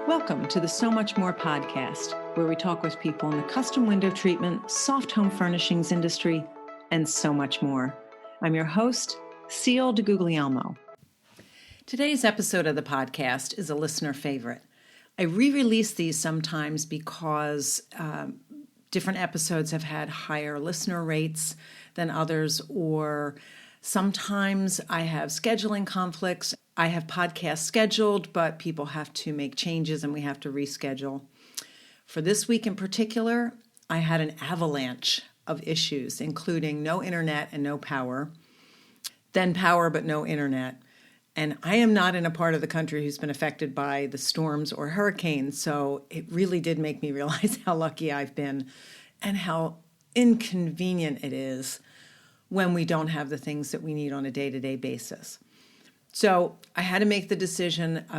Welcome to the So Much More podcast, where we talk with people in the custom window treatment, soft home furnishings industry, and so much more. I'm your host, Seal DeGuglielmo. Today's episode of the podcast is a listener favorite. I re-release these sometimes because different episodes have had higher listener rates than others, or sometimes I have scheduling conflicts. I have podcasts scheduled, but people have to make changes and we have to reschedule. For this week in particular, I had an avalanche of issues, including no internet and no power, then power but no internet. And I am not in a part of the country who's been affected by the storms or hurricanes, so it really did make me realize how lucky I've been and how inconvenient it is when we don't have the things that we need on a day-to-day basis. So I had to make the decision I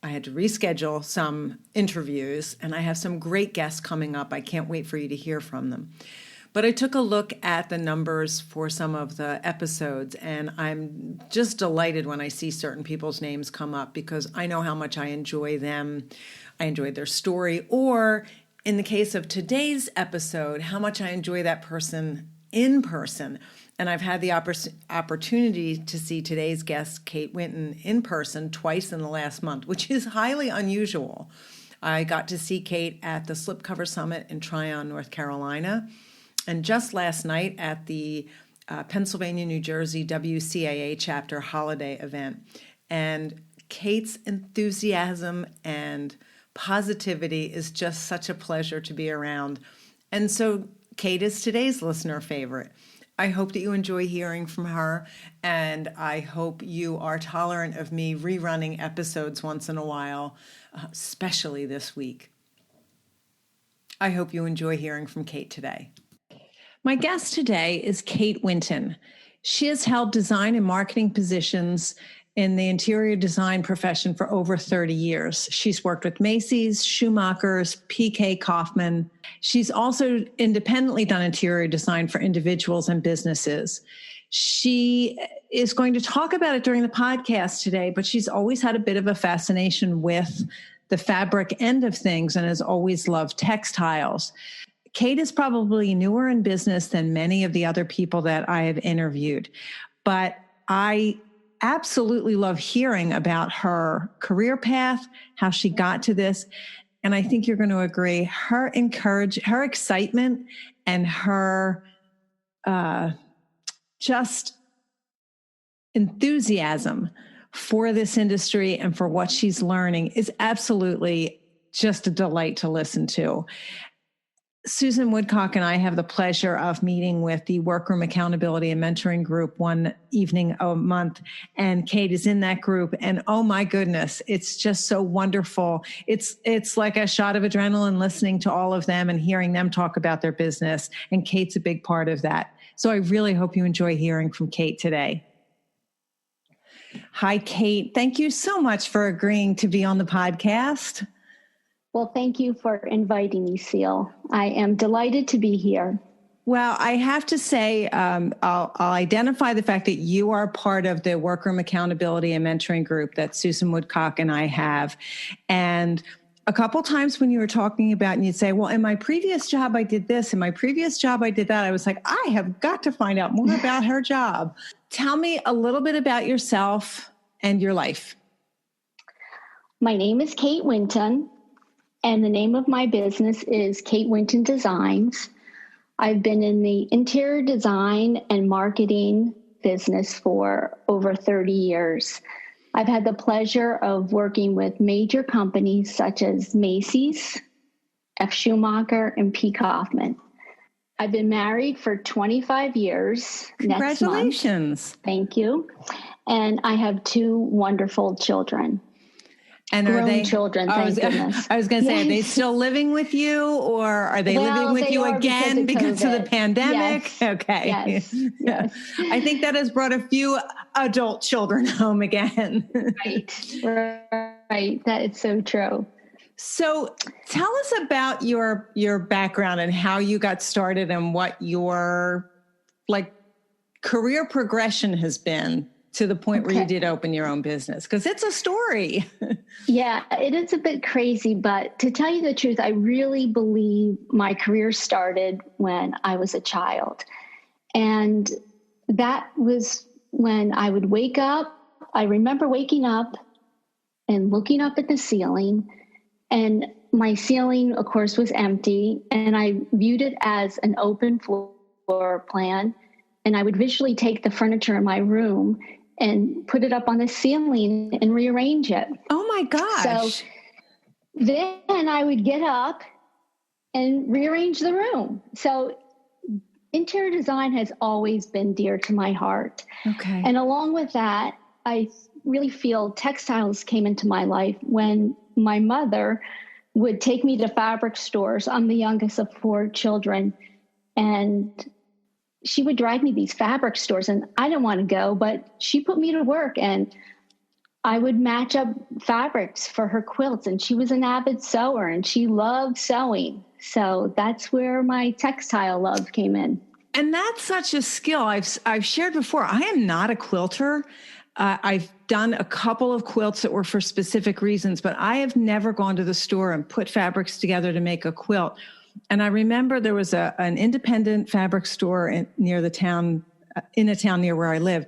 had to reschedule some interviews, and I have some great guests coming up. I can't wait for you to hear from them. But I took a look at the numbers for some of the episodes, and I'm just delighted when I see certain people's names come up because I know how much I enjoy them. I enjoyed their story, or in the case of today's episode, how much I enjoy that person in person. And I've had the opportunity to see today's guest, Kate Winton, in person twice in the last month, which is highly unusual. I got to see Kate at the Slipcover Summit in Tryon, North Carolina, and just last night at the Pennsylvania, New Jersey WCAA chapter holiday event. And Kate's enthusiasm and positivity is just such a pleasure to be around. And so Kate is today's listener favorite. I hope that you enjoy hearing from her, and I hope you are tolerant of me rerunning episodes once in a while, especially this week. I hope you enjoy hearing from Kate today. My guest today is Kate Winton. She has held design and marketing positions in the interior design profession for over 30 years. She's worked with Macy's, Schumacher's, Kaufmann. She's also independently done interior design for individuals and businesses. She is going to talk about it during the podcast today, but she's always had a bit of a fascination with the fabric end of things and has always loved textiles. Kate is probably newer in business than many of the other people that I have interviewed, but I absolutely love hearing about her career path, how she got to this. And I think you're going to agree, her excitement and her just enthusiasm for this industry and for what she's learning is absolutely just a delight to listen to. Susan Woodcock and I have the pleasure of meeting with the Workroom Accountability and Mentoring Group one evening a month, and Kate is in that group. And oh my goodness, it's just so wonderful. It's like a shot of adrenaline listening to all of them and hearing them talk about their business. And Kate's a big part of that. So I really hope you enjoy hearing from Kate today. Hi, Kate. Thank you so much for agreeing to be on the podcast. Well, thank you for inviting me, Seal. I am delighted to be here. Well, I have to say, I'll identify the fact that you are part of the Workroom Accountability and Mentoring Group that Susan Woodcock and I have. And a couple times when you were talking about, and you'd say, well, in my previous job, I did this. In my previous job, I did that. I was like, I have got to find out more about her job. Tell me a little bit about yourself and your life. My name is Kate Winton. And the name of my business is Kate Winton Designs. I've been in the interior design and marketing business for over 30 years. I've had the pleasure of working with major companies such as Macy's, F. Schumacher, and P. Kaufmann. I've been married for 25 years. Congratulations. Thank you. And I have two wonderful children. And grown are they children? Thank goodness. I was going to say, yes. Are they still living with you, or are they living with you again because of the pandemic? Yes. Okay. Yes. I think that has brought a few adult children home again. Right. That is so true. So tell us about your background and how you got started and what your career progression has been to the point where you Okay. did open your own business? Because it's a story. Yeah, it is a bit crazy, but to tell you the truth, I really believe my career started when I was a child. And that was when I would wake up. I remember waking up and looking up at the ceiling, and my ceiling, of course, was empty, and I viewed it as an open floor plan. And I would visually take the furniture in my room and put it up on the ceiling and rearrange it. Oh my gosh. So then I would get up and rearrange the room. So interior design has always been dear to my heart. Okay. And along with that, I really feel textiles came into my life when my mother would take me to fabric stores. I'm the youngest of 4 children, and she would drive me these fabric stores, and I didn't want to go, but she put me to work, and I would match up fabrics for her quilts. And she was an avid sewer, and she loved sewing. So that's where my textile love came in. And that's such a skill. I've shared before, I am not a quilter. I've done a couple of quilts that were for specific reasons, but I have never gone to the store and put fabrics together to make a quilt. And I remember there was an independent fabric store in a town near where I live.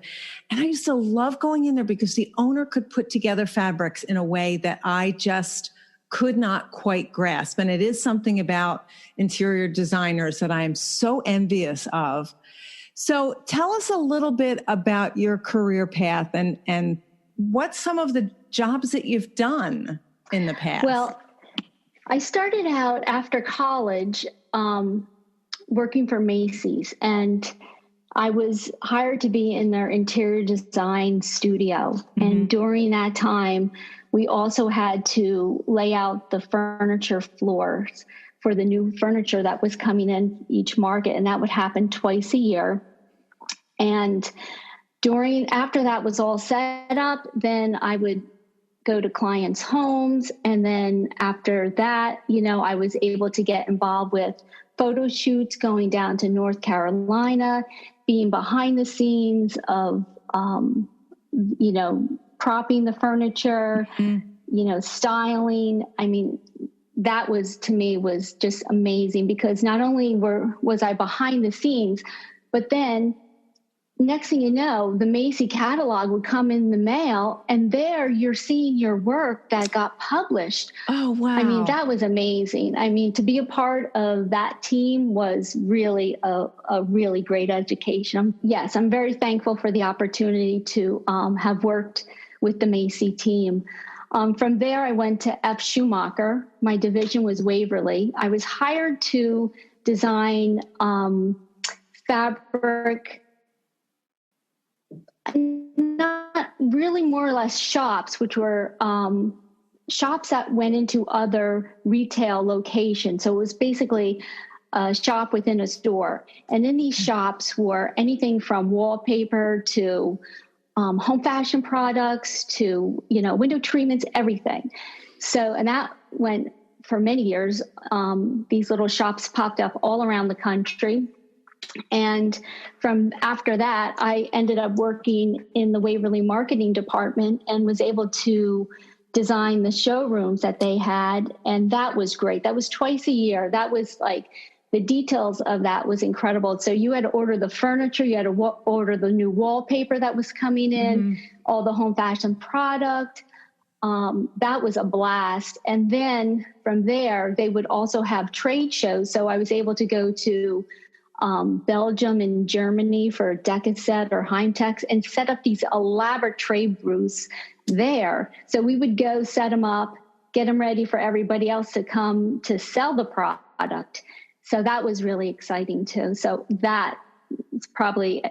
And I used to love going in there because the owner could put together fabrics in a way that I just could not quite grasp. And it is something about interior designers that I am so envious of. So tell us a little bit about your career path and what's some of the jobs that you've done in the past. Well, I started out after college working for Macy's, and I was hired to be in their interior design studio. Mm-hmm. And during that time, we also had to lay out the furniture floors for the new furniture that was coming in each market. And that would happen twice a year. And after that was all set up, then I would go to clients' homes. And then after that, I was able to get involved with photo shoots going down to North Carolina, being behind the scenes of, propping the furniture, mm-hmm. Styling. I mean, that was just amazing, because not only was I behind the scenes, but then next thing you know, the Macy catalog would come in the mail, and there you're seeing your work that got published. Oh, wow. I mean, that was amazing. I mean, to be a part of that team was really a really great education. I'm very thankful for the opportunity to have worked with the Macy team. From there, I went to Schumacher. My division was Waverly. I was hired to design fabric, not really, more or less shops, which were shops that went into other retail locations. So it was basically a shop within a store. And in these shops were anything from wallpaper to home fashion products to, window treatments, everything. So, and that went for many years. These little shops popped up all around the country. And from after that, I ended up working in the Waverly marketing department and was able to design the showrooms that they had. And that was great. That was twice a year. That was like, the details of that was incredible. So you had to order the furniture, you had to order the new wallpaper that was coming in, all the home fashion product. That was a blast. And then from there, they would also have trade shows. So I was able to go to Belgium and Germany for Decaset or Heimtex and set up these elaborate trade booths there. So we would go set them up, get them ready for everybody else to come to sell the product. So that was really exciting too. So that is probably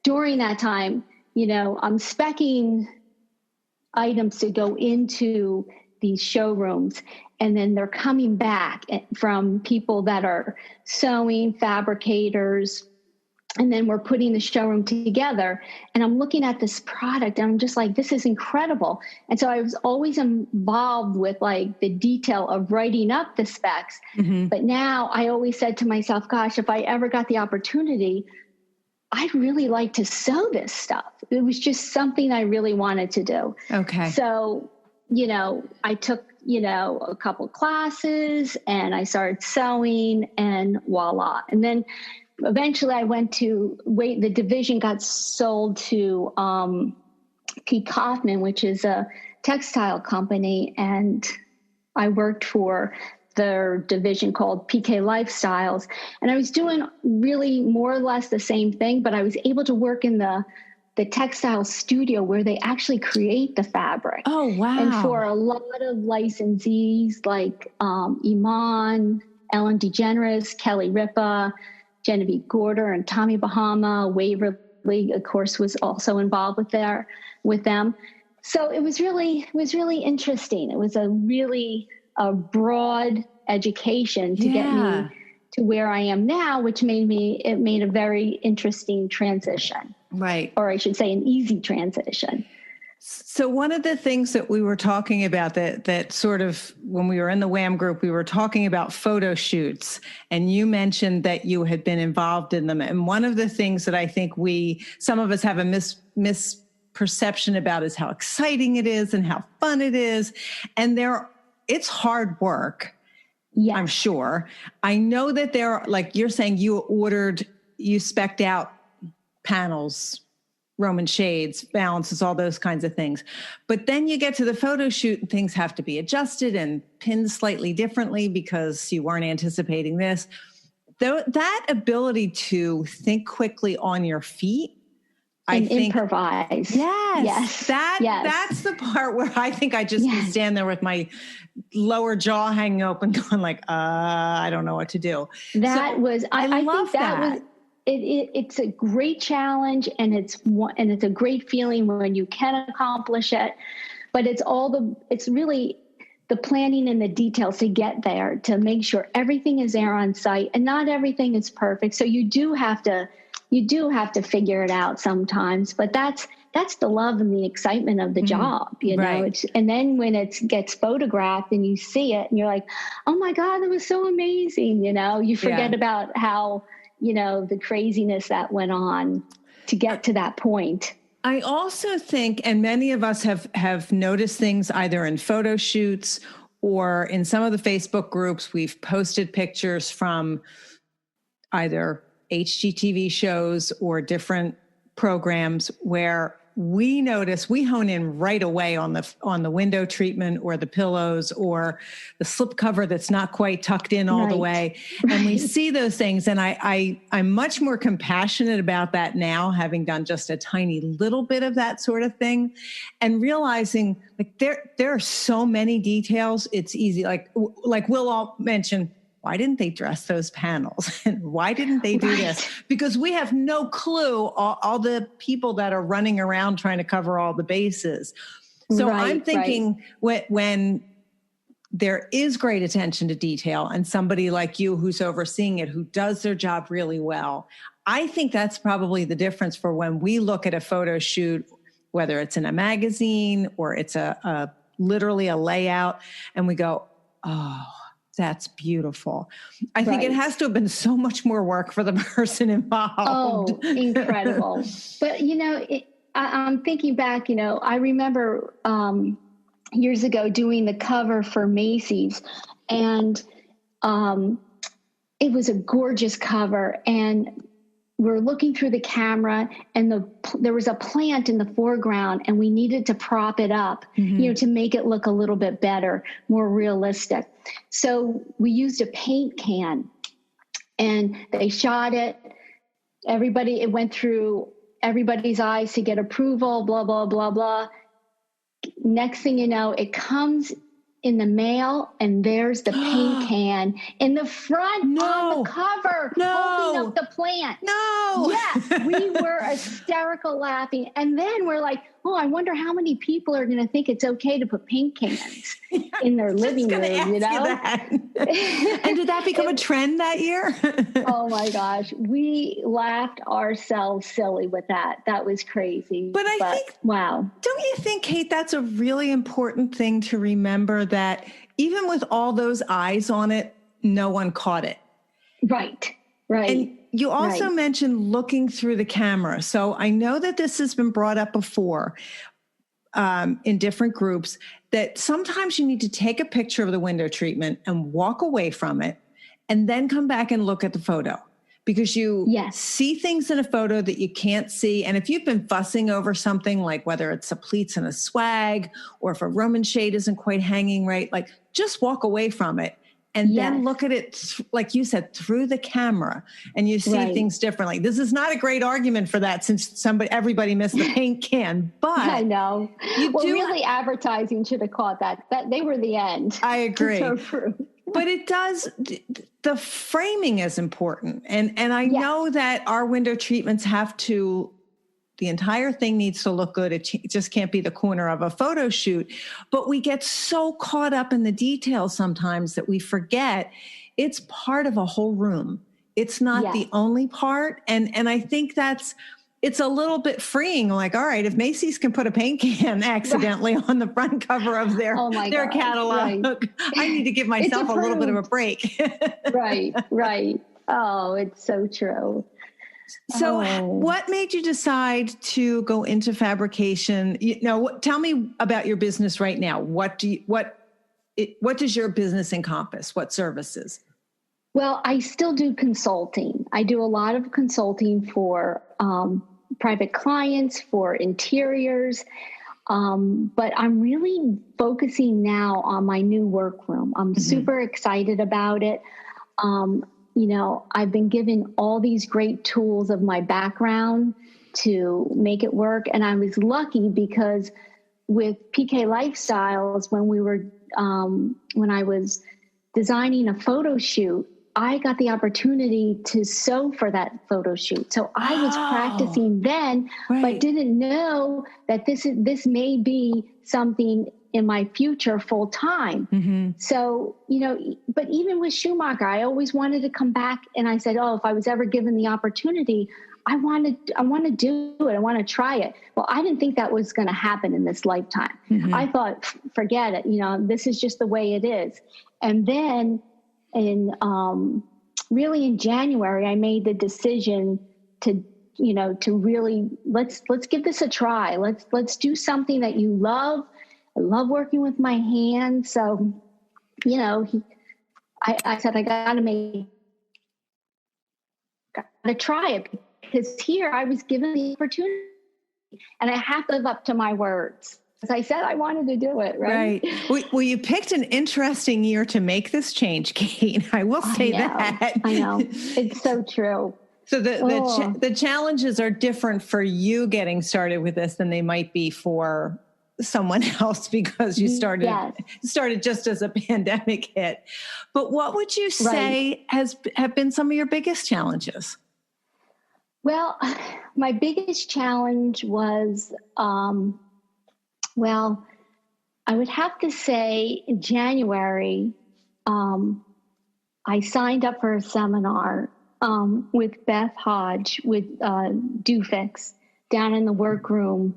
during that time, I'm speccing items to go into these showrooms, and then they're coming back from people that are sewing, fabricators, and then we're putting the showroom together. And I'm looking at this product, and I'm just like, this is incredible. And so I was always involved with like the detail of writing up the specs. Mm-hmm. But now I always said to myself, gosh, if I ever got the opportunity, I'd really like to sew this stuff. It was just something I really wanted to do. Okay. So, I took, a couple classes and I started sewing and voila. And then eventually I went to the division got sold to Kaufmann, which is a textile company. And I worked for their division called PK Lifestyles. And I was doing really more or less the same thing, but I was able to work in the textile studio where they actually create the fabric. Oh, wow. And for a lot of licensees like Iman, Ellen DeGeneres, Kelly Ripa, Genevieve Gorder, and Tommy Bahama, Waverly, of course, was also involved with them. So it was really interesting. It was a broad education to get me to where I am now, which made a very interesting transition. Right. Or I should say an easy transition. So one of the things that we were talking about that sort of, when we were in the WHAM group, we were talking about photo shoots, and you mentioned that you had been involved in them. And one of the things that I think some of us have a misperception about is how exciting it is and how fun it is. And it's hard work. Yes. I'm sure. I know that like you're saying, you spec'd out panels, Roman shades, balances, all those kinds of things. But then you get to the photo shoot and things have to be adjusted and pinned slightly differently because you weren't anticipating this. That ability to think quickly on your feet, I think, improvise. Yes. That's the part where I think I just can stand there with my lower jaw hanging open going like, I don't know what to do. I think that was, it's a great challenge, and it's a great feeling when you can accomplish it, but it's really the planning and the details to get there, to make sure everything is there on site, and not everything is perfect. So you do have to figure it out sometimes, but that's the love and the excitement of the job, Right. And then when it gets photographed and you see it and you're like, oh my God, that was so amazing. You forget about how, the craziness that went on to get to that point. I also think, and many of us have noticed things either in photo shoots or in some of the Facebook groups, we've posted pictures from either HGTV shows or different programs where we hone in right away on the window treatment or the pillows or the slip cover that's not quite tucked in all the way. And we see those things. And I'm much more compassionate about that now, having done just a tiny little bit of that sort of thing, and realizing like there are so many details. It's easy. Like we'll all mention, why didn't they dress those panels? And why didn't they do this? Because we have no clue, all the people that are running around trying to cover all the bases. So I'm thinking when there is great attention to detail and somebody like you who's overseeing it, who does their job really well, I think that's probably the difference for when we look at a photo shoot, whether it's in a magazine or it's literally a layout, and we go, oh, that's beautiful. I think it has to have been so much more work for the person involved. Oh, incredible. But, I'm thinking back, I remember years ago doing the cover for Macy's, and it was a gorgeous cover. And we're looking through the camera, and there was a plant in the foreground, and we needed to prop it up, to make it look a little bit better, more realistic. So we used a paint can, and they shot it. It went through everybody's eyes to get approval, blah, blah, blah, blah. Next thing you know, it comes in the mail, and there's the paint can in the front on the cover, holding up the plant. No. Yes, we were hysterical laughing. And then we're like, oh, I wonder how many people are going to think it's okay to put paint cans in their living room, And did that become a trend that year? Oh my gosh. We laughed ourselves silly with that. That was crazy. But I think, wow. Don't you think, Kate, that's a really important thing to remember, that even with all those eyes on it, no one caught it. Right. Right. And you also mentioned looking through the camera. So I know that this has been brought up before in different groups, that sometimes you need to take a picture of the window treatment and walk away from it and then come back and look at the photo, because you see things in a photo that you can't see. And if you've been fussing over something, like whether it's a pleats and a swag, or if a Roman shade isn't quite hanging right, like just walk away from it and then look at it, like you said, through the camera, and you see things differently. This is not a great argument for that, since everybody missed the paint can, but I know. Really advertising should have caught that they were the end. I agree. But it does, the framing is important. And I know that our window treatments have to, the entire thing needs to look good. It just can't be the corner of a photo shoot. But we get so caught up in the details sometimes that we forget it's part of a whole room. It's not the only part. And I think it's a little bit freeing. Like, all right, if Macy's can put a paint can accidentally on the front cover of their catalog, I need to give myself a little bit of a break. Right. Oh, it's so true. So what made you decide to go into fabrication? Tell me about your business right now. What does your business encompass? What services? Well, I still do consulting. I do a lot of consulting for private clients, for interiors. But I'm really focusing now on my new workroom. I'm super excited about it. I've been given all these great tools of my background to make it work. And I was lucky because with PK Lifestyles, when I was designing a photo shoot, I got the opportunity to sew for that photo shoot. So I was practicing then, but didn't know that this may be something in my future full time. So, but even with Schumacher, I always wanted to come back, and I said, if I was ever given the opportunity, I want to do it. I want to try it. Well, I didn't think that was going to happen in this lifetime. I thought, forget it. This is just the way it is. And then really in January, I made the decision to really, let's give this a try. Let's do something that you love. I love working with my hands. So, I said, I got to try it, because here I was given the opportunity and I have to live up to my words. As I said, I wanted to do it, right? Well, you picked an interesting year to make this change, Kate. I will say that. I know. It's so true. So the challenges are different for you getting started with this than they might be for someone else, because you started just as a pandemic hit. But what would you say have been some of your biggest challenges? Well, my biggest challenge was, I would have to say in January, I signed up for a seminar with Beth Hodge with Dufix down in the workroom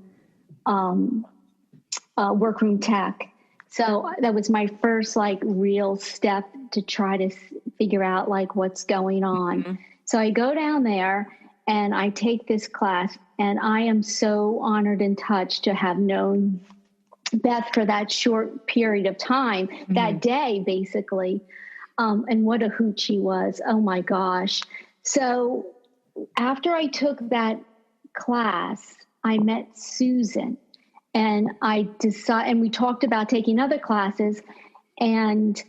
tech. So that was my first real step to try to figure out what's going on. So I go down there and I take this class, and I am so honored and touched to have known Beth for that short period of time, that day, basically. And what a hoot she was. Oh my gosh. So after I took that class, I met Susan, and we talked about taking other classes. And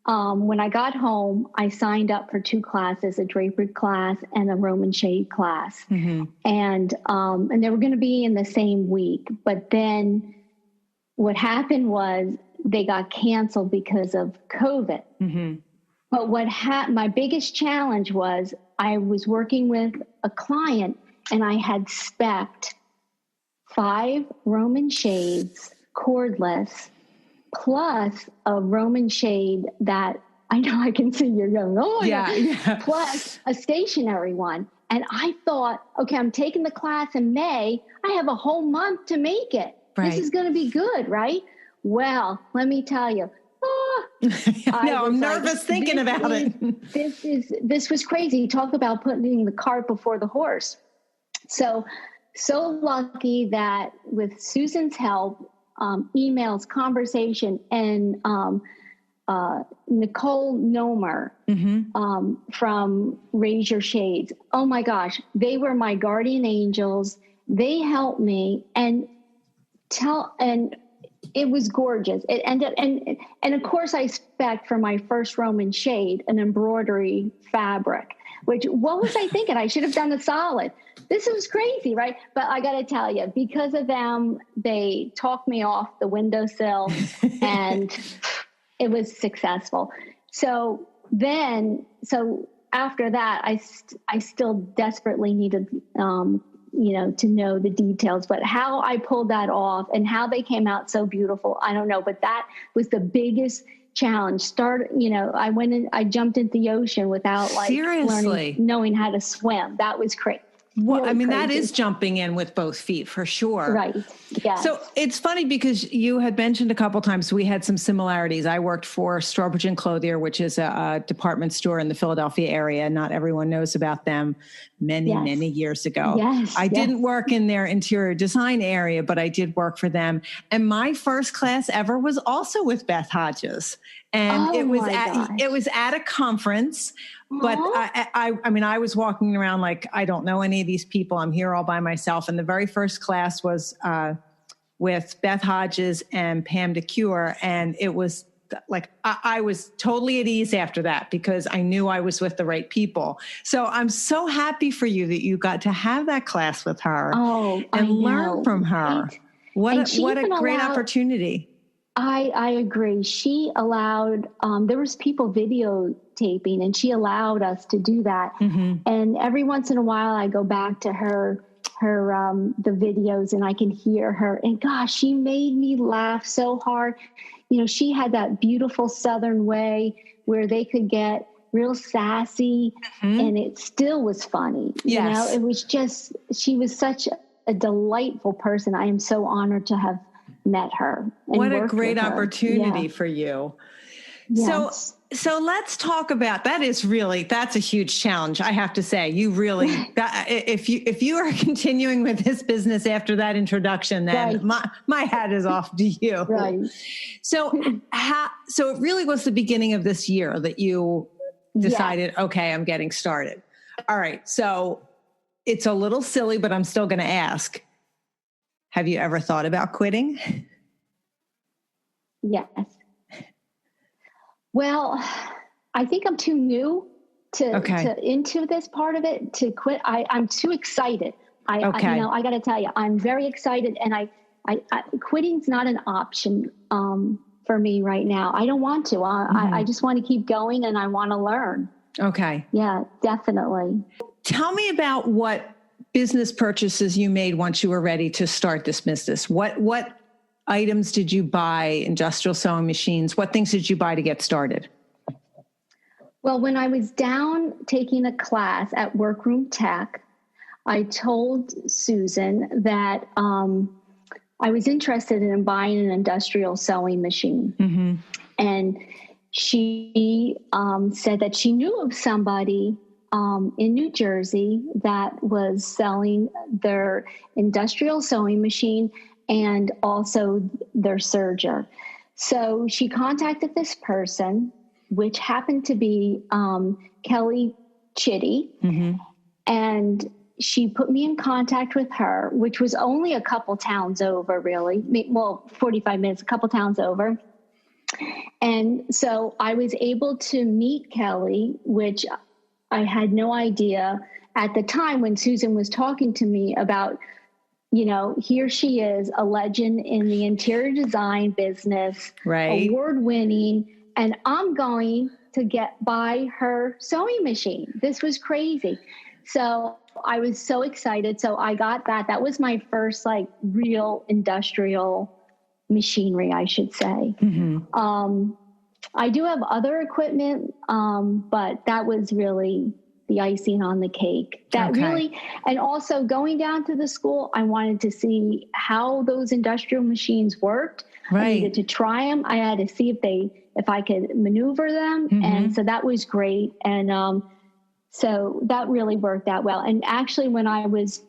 when I got home, I signed up for 2 classes, a drapery class and a Roman shade class. And they were going to be in the same week. But then what happened was they got canceled because of COVID. But my biggest challenge was I was working with a client, and I had spec'd 5 Roman shades, cordless, plus a Roman shade that I know I can see you're going, plus a stationary one. And I thought, okay, I'm taking the class in May. I have a whole month to make it. This is going to be good, right? Well, let me tell you, No, I'm nervous thinking about it. This was crazy. Talk about putting the cart before the horse. So lucky that with Susan's help, emails, conversation, and Nicole Nomer from Raise Your Shades. Oh my gosh, they were my guardian angels. They helped me and it was gorgeous. It ended, and of course I spec'd for my first Roman shade, an embroidery fabric, which, what was I thinking? I should have done a solid. This was crazy, right? But I got to tell you, because of them, they talked me off the windowsill and it was successful. So after that, I still desperately needed, to know the details, but how I pulled that off and how they came out so beautiful, I don't know, but that was the biggest challenge. I jumped into the ocean without knowing how to swim. That was crazy. Well, really that is jumping in with both feet for sure. Right. Yeah. So it's funny because you had mentioned a couple times we had some similarities. I worked for Strawbridge & Clothier, which is a department store in the Philadelphia area. Not everyone knows about them many years ago. Yes. I didn't work in their interior design area, but I did work for them. And my first class ever was also with Beth Hodges. And it was at a conference. But I was walking around like, I don't know any of these people. I'm here all by myself. And the very first class was with Beth Hodges and Pam DeCure. And it was like, I was totally at ease after that because I knew I was with the right people. So I'm so happy for you that you got to have that class with her and learn from her. Right. What a great opportunity. I agree. She allowed, there was people videotaping and she allowed us to do that. Mm-hmm. And every once in a while I go back to her the videos and I can hear her, and gosh, she made me laugh so hard. She had that beautiful Southern way where they could get real sassy and it still was funny. Yes. It was just, she was such a delightful person. I am so honored to have met her. What a great opportunity for you. Yes. So let's talk about, that's a huge challenge. I have to say, you really, if you are continuing with this business after that introduction, then my hat is off to you. Right. So it really was the beginning of this year that you decided, okay, I'm getting started. All right. So it's a little silly, but I'm still going to ask. Have you ever thought about quitting? Yes. Well, I think I'm too new into this part of it to quit. I'm too excited. I got to tell you, I'm very excited, and I quitting's not an option for me right now. I don't want to. I just want to keep going, and I want to learn. Okay. Yeah, definitely. Tell me about what business purchases you made once you were ready to start this business. What items did you buy? Industrial sewing machines? What things did you buy to get started? Well, when I was down taking a class at Workroom Tech, I told Susan that I was interested in buying an industrial sewing machine. Mm-hmm. And she said that she knew of somebody in New Jersey that was selling their industrial sewing machine and also their serger. So she contacted this person, which happened to be Kelly Chitty, and she put me in contact with her, which was only a couple towns over, really. Well, 45 minutes, a couple towns over. And so I was able to meet Kelly, which I had no idea at the time when Susan was talking to me about, here she is, a legend in the interior design business, award-winning, and I'm going to buy her sewing machine. This was crazy. So I was so excited. So I got that. That was my first real industrial machinery, I should say. Mm-hmm. I do have other equipment, but that was really the icing on the cake. That really, and also going down to the school, I wanted to see how those industrial machines worked. Right. I needed to try them. I had to see if I could maneuver them. Mm-hmm. And so that was great. And so that really worked out well. And actually, when I was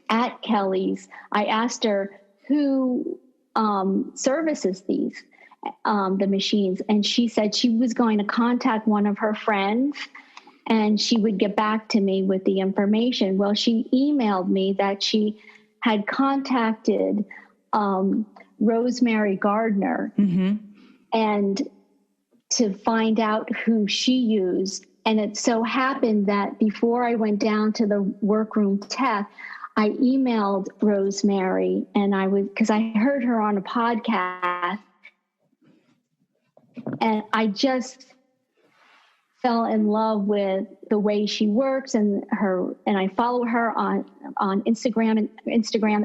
at Kelly's, I asked her who services these, the machines. And she said she was going to contact one of her friends and she would get back to me with the information. Well, she emailed me that she had contacted Rosemary Gardner and to find out who she used. And it so happened that before I went down to the workroom tech, I emailed Rosemary, and because I heard her on a podcast, and I just fell in love with the way she works and I follow her on Instagram,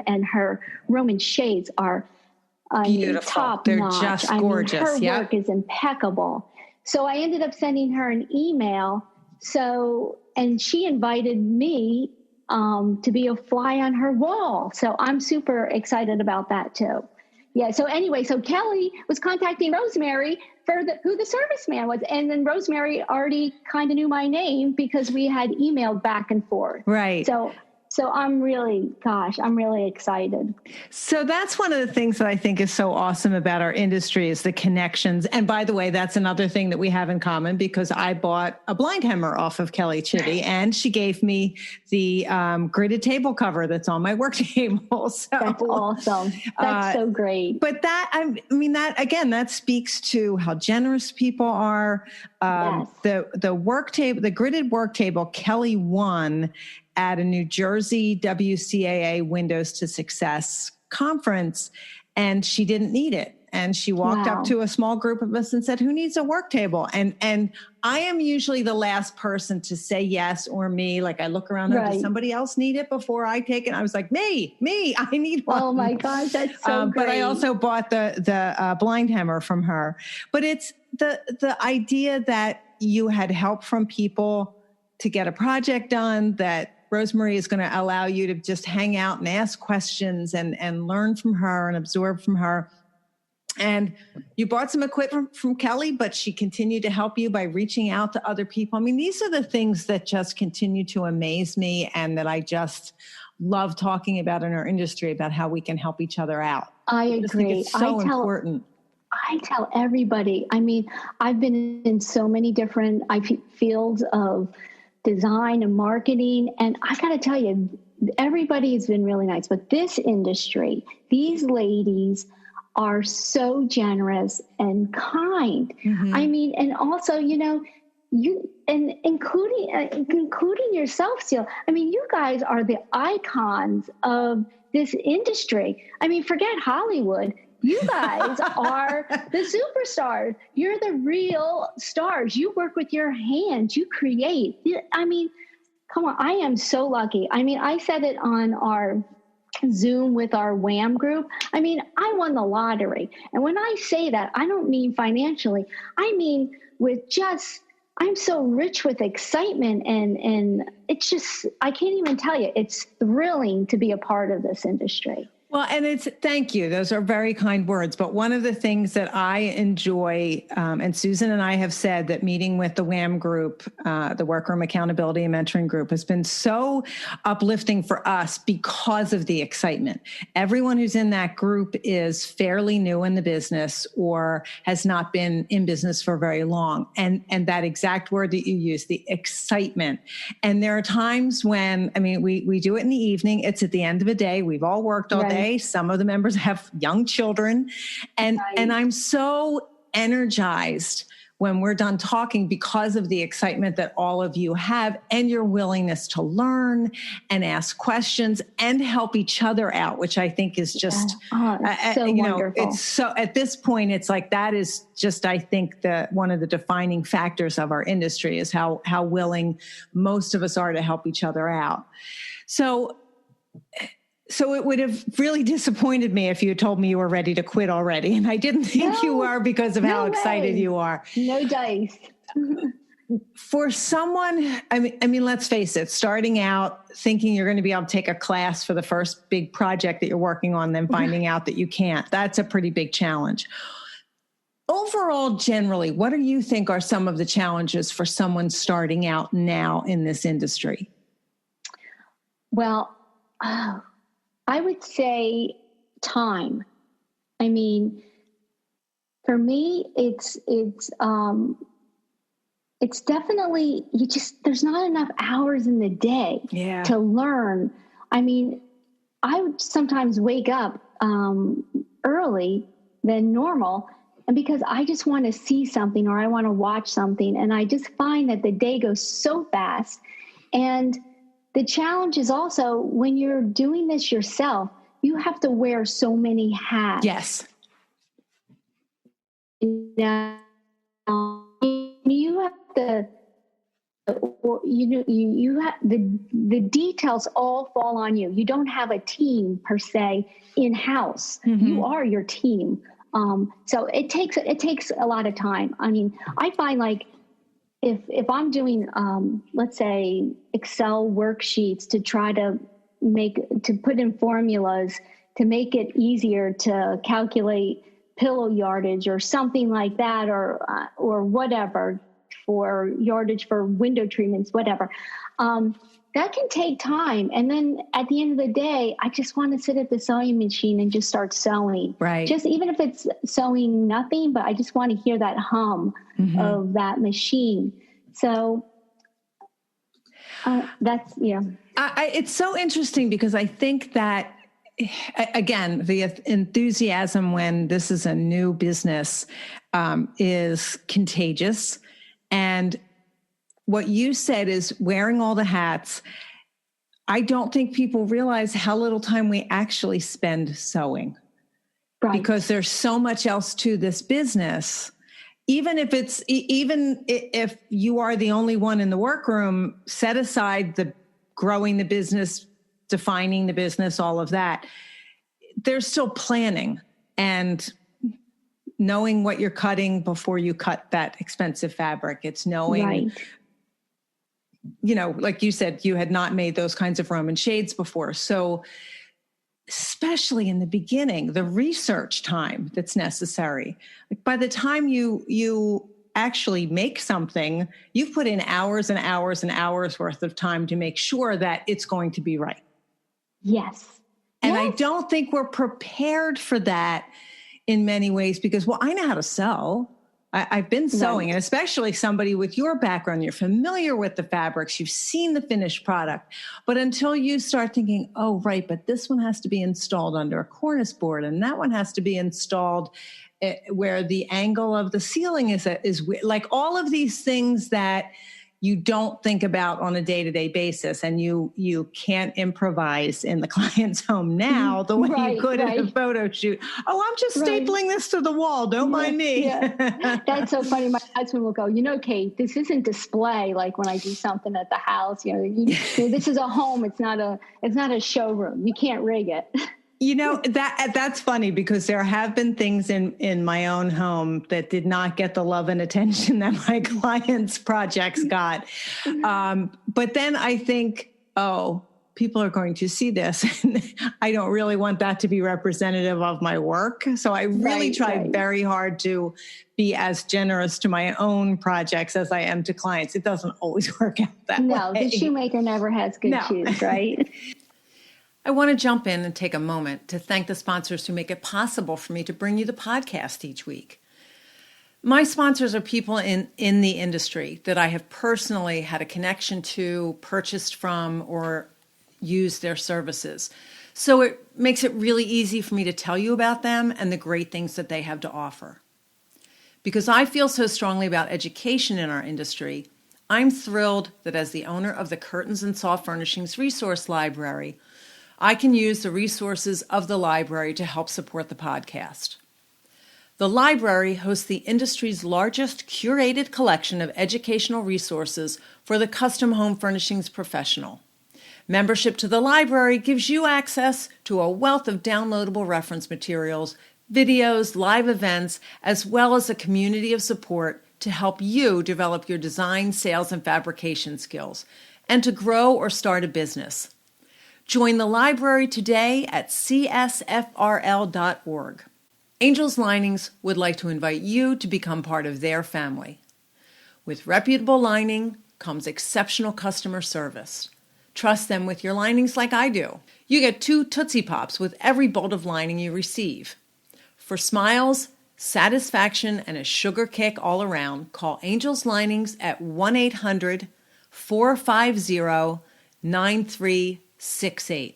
and her Roman shades are beautiful. Top They're notch. just gorgeous. Her work is impeccable. So I ended up sending her an email. And she invited me to be a fly on her wall. So I'm super excited about that too. Yeah. So anyway, so Kelly was contacting Rosemary for who the serviceman was. And then Rosemary already kind of knew my name because we had emailed back and forth. Right. So I'm really excited. So that's one of the things that I think is so awesome about our industry is the connections. And by the way, that's another thing that we have in common because I bought a blind hemmer off of Kelly Chitty and she gave me the gridded table cover that's on my work table. So that's awesome. That's so great. But that speaks to how generous people are. Yes. The work table, the gridded work table, Kelly won at a New Jersey WCAA Windows to Success conference, and she didn't need it. And she walked up to a small group of us and said, who needs a work table? And I am usually the last person to say yes or me. Like I look around, does somebody else need it before I take it? I was like, me, I need one. Oh my gosh, that's so great. But I also bought the blind hammer from her. But it's the idea that you had help from people to get a project done, that Rosemary is going to allow you to just hang out and ask questions and learn from her and absorb from her. And you bought some equipment from Kelly, but she continued to help you by reaching out to other people. I mean, these are the things that just continue to amaze me and that I just love talking about in our industry, about how we can help each other out. I agree. I just think it's so important. I tell everybody, I mean, I've been in so many different fields of design and marketing. And I got to tell you, everybody has been really nice, but this industry, these ladies are so generous and kind. I mean, and also, including yourself, Seal. I mean, you guys are the icons of this industry. I mean, forget Hollywood. You guys are the superstars. You're the real stars. You work with your hands. You create. I mean, come on. I am so lucky. I mean, I said it on our Zoom with our WHAM group. I mean, I won the lottery. And when I say that, I don't mean financially. I mean with I'm so rich with excitement and it's just, I can't even tell you. It's thrilling to be a part of this industry. Well, and thank you. Those are very kind words. But one of the things that I enjoy, and Susan and I have said that meeting with the WHAM group, the Workroom Accountability and Mentoring Group, has been so uplifting for us because of the excitement. Everyone who's in that group is fairly new in the business or has not been in business for very long. And that exact word that you use, the excitement. And there are times when, I mean, we do it in the evening. It's at the end of the day. We've all worked all day. Some of the members have young children. And I'm so energized when we're done talking because of the excitement that all of you have and your willingness to learn and ask questions and help each other out, which I think is just, wonderful. It's so at this point, it's like, that is just, I think one of the defining factors of our industry is how willing most of us are to help each other out. So it would have really disappointed me if you had told me you were ready to quit already. And I didn't think you were because of how excited you are. No dice. For someone, I mean, let's face it, starting out thinking you're going to be able to take a class for the first big project that you're working on, then finding out that you can't, that's a pretty big challenge. Overall, generally, what do you think are some of the challenges for someone starting out now in this industry? Well, I would say time. I mean, for me, it's definitely, there's not enough hours in the day to learn. I mean, I would sometimes wake up early than normal, and because I just want to see something or I want to watch something, and I just find that the day goes so fast. And the challenge is also when you're doing this yourself, you have to wear so many hats. Yes. Now, you have to, you have the details all fall on you. You don't have a team per se in-house. Mm-hmm. You are your team. So it takes a lot of time. I mean, I find like if I'm doing, let's say Excel worksheets to try to put in formulas to make it easier to calculate pillow yardage or something like that, or whatever, for yardage for window treatments, whatever. That can take time. And then at the end of the day, I just want to sit at the sewing machine and just start sewing. Right. Just even if it's sewing nothing, but I just want to hear that hum mm-hmm. of that machine. So that's, yeah. It's so interesting because I think that, again, the enthusiasm when this is a new business is contagious. And what you said is wearing all the hats. I don't think people realize how little time we actually spend sewing. Right. Because there's so much else to this business. Even if you are the only one in the workroom, set aside the growing the business, defining the business, all of that. There's still planning and knowing what you're cutting before you cut that expensive fabric. It's knowing, right. Like you said, you had not made those kinds of Roman shades before. So especially in the beginning, the research time that's necessary. Like by the time you actually make something, you've put in hours and hours and hours worth of time to make sure that it's going to be right. Yes. And yes. I don't think we're prepared for that in many ways because, well, I know how to sew. I've been sewing, right. And especially somebody with your background, you're familiar with the fabrics, you've seen the finished product. But until you start thinking, oh, right, but this one has to be installed under a cornice board, and that one has to be installed where the angle of the ceiling is like all of these things that you don't think about on a day-to-day basis, and you can't improvise in the client's home now the way you could at a photo shoot. Oh, I'm just stapling this to the wall. Don't mind me. Yeah. That's so funny. My husband will go, Kate, this isn't display like when I do something at the house. This is a home. It's not a showroom. You can't rig it. That's funny because there have been things in my own home that did not get the love and attention that my clients' projects got. But then I think, people are going to see this. And I don't really want that to be representative of my work. So I really try very hard to be as generous to my own projects as I am to clients. It doesn't always work out that way. No, the shoemaker never has good shoes, right? I want to jump in and take a moment to thank the sponsors who make it possible for me to bring you the podcast each week. My sponsors are people in the industry that I have personally had a connection to, purchased from, or used their services. So it makes it really easy for me to tell you about them and the great things that they have to offer. Because I feel so strongly about education in our industry, I'm thrilled that as the owner of the Curtains and Soft Furnishings Resource Library, I can use the resources of the library to help support the podcast. The library hosts the industry's largest curated collection of educational resources for the custom home furnishings professional. Membership to the library gives you access to a wealth of downloadable reference materials, videos, live events, as well as a community of support to help you develop your design, sales, and fabrication skills, and to grow or start a business. Join the library today at csfrl.org. Angels Linings would like to invite you to become part of their family. With reputable lining comes exceptional customer service. Trust them with your linings like I do. You get 2 Tootsie Pops with every bolt of lining you receive. For smiles, satisfaction, and a sugar kick all around, call Angels Linings at 1-800-450-9368.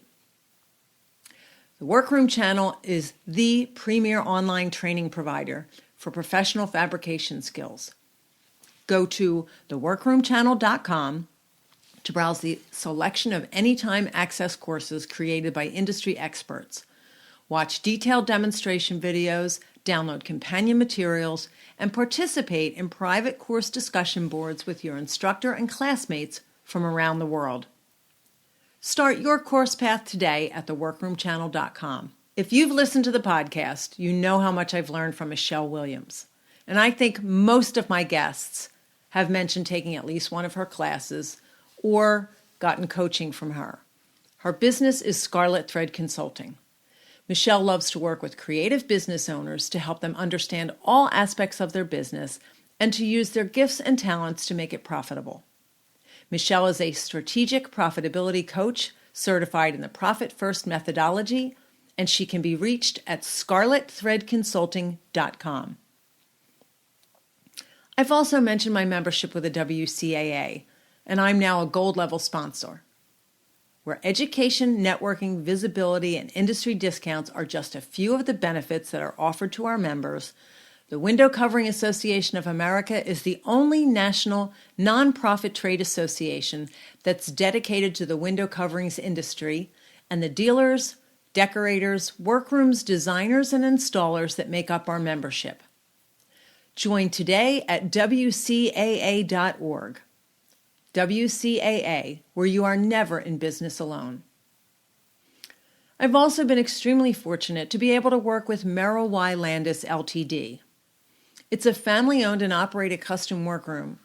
The Workroom Channel is the premier online training provider for professional fabrication skills. Go to theworkroomchannel.com to browse the selection of anytime access courses created by industry experts. Watch detailed demonstration videos, download companion materials, and participate in private course discussion boards with your instructor and classmates from around the world. Start your course path today at theworkroomchannel.com. If you've listened to the podcast, you know how much I've learned from Michelle Williams. And I think most of my guests have mentioned taking at least one of her classes or gotten coaching from her. Her business is Scarlet Thread Consulting. Michelle loves to work with creative business owners to help them understand all aspects of their business and to use their gifts and talents to make it profitable. Michelle is a strategic profitability coach certified in the Profit First methodology, and she can be reached at scarletthreadconsulting.com. I've also mentioned my membership with the WCAA, and I'm now a gold level sponsor, where education, networking, visibility, and industry discounts are just a few of the benefits that are offered to our members. The Window Covering Association of America is the only national nonprofit trade association that's dedicated to the window coverings industry and the dealers, decorators, workrooms, designers, and installers that make up our membership. Join today at WCAA.org. WCAA, where you are never in business alone. I've also been extremely fortunate to be able to work with Merrill Y. Landis Ltd. It's a family-owned and operated custom workroom